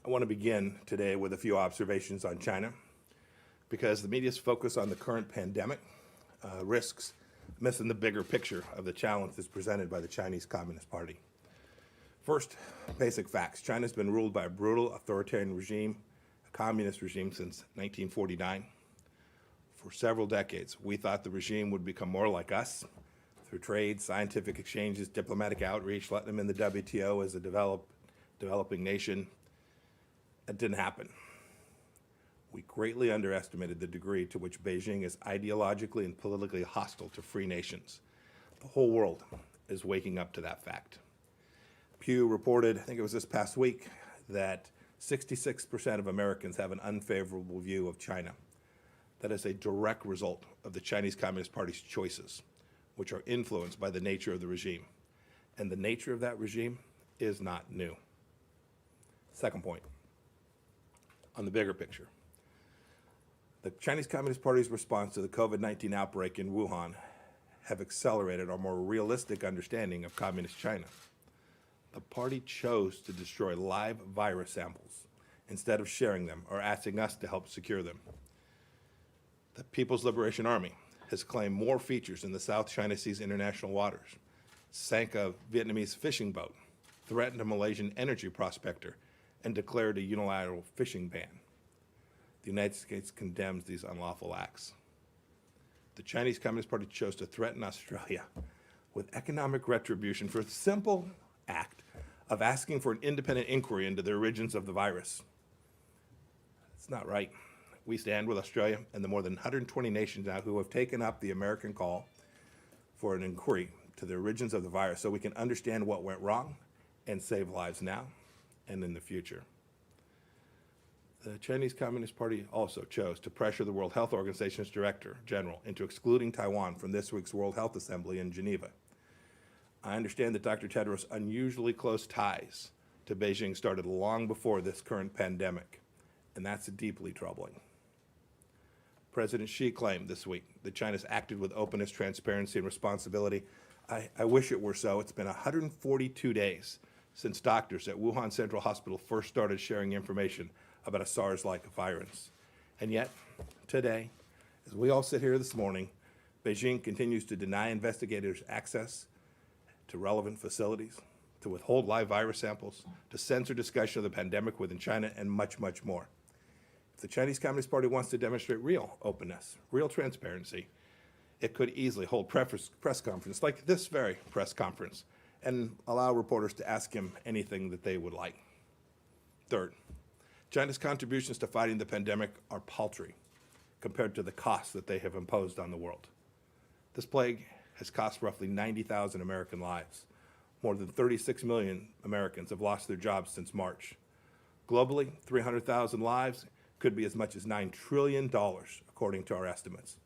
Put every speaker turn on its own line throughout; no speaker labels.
I want to begin today with a few observations on China because the media's focus on the current pandemic risks missing the bigger picture of the challenges presented by the Chinese Communist Party. First, basic facts. China's been ruled by a brutal authoritarian regime, a communist regime, since 1949. For several decades, we thought the regime would become more like us through trade, scientific exchanges, diplomatic outreach, letting them in the WTO as a developing nation. That didn't happen. We greatly underestimated the degree to which Beijing is ideologically and politically hostile to free nations. The whole world is waking up to that fact. Pew reported, I think it was this past week, that 66% of Americans have an unfavorable view of China. That is a direct result of the Chinese Communist Party's choices, which are influenced by the nature of the regime. And the nature of that regime is not new. Second point, on the bigger picture. The Chinese Communist Party's response to the COVID-19 outbreak in Wuhan have accelerated our more realistic understanding of Communist China. The party chose to destroy live virus samples instead of sharing them or asking us to help secure them. The People's Liberation Army has claimed more features in the South China Sea's international waters, sank a Vietnamese fishing boat, threatened a Malaysian energy prospector, and declared a unilateral fishing ban. The United States condemns these unlawful acts. The Chinese Communist Party chose to threaten Australia with economic retribution for the simple act of asking for an independent inquiry into the origins of the virus. It's not right. We stand with Australia and the more than 120 nations now who have taken up the American call for an inquiry to the origins of the virus so we can understand what went wrong and save lives now and in the future. The Chinese Communist Party also chose to pressure the World Health Organization's Director General into excluding Taiwan from this week's World Health Assembly in Geneva. I understand that Dr. Tedros' unusually close ties to Beijing started long before this current pandemic, and that's deeply troubling. President Xi claimed this week that China's acted with openness, transparency, and responsibility. I wish it were so. It's been 142 days since doctors at Wuhan Central Hospital first started sharing information about a SARS-like virus. And yet, today, as we all sit here this morning, Beijing continues to deny investigators access to relevant facilities, to withhold live virus samples, to censor discussion of the pandemic within China, and much, much more. If the Chinese Communist Party wants to demonstrate real openness, real transparency, it could easily hold press conference like this very press conference and allow reporters to ask him anything that they would like. Third, China's contributions to fighting the pandemic are paltry compared to the costs that they have imposed on the world. This plague has cost roughly 90,000 American lives. More than 36 million Americans have lost their jobs since March. Globally, 300,000 lives could be as much as $9 trillion, according to our estimates.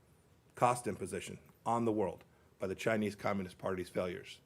Cost imposition on the world by the Chinese Communist Party's failures.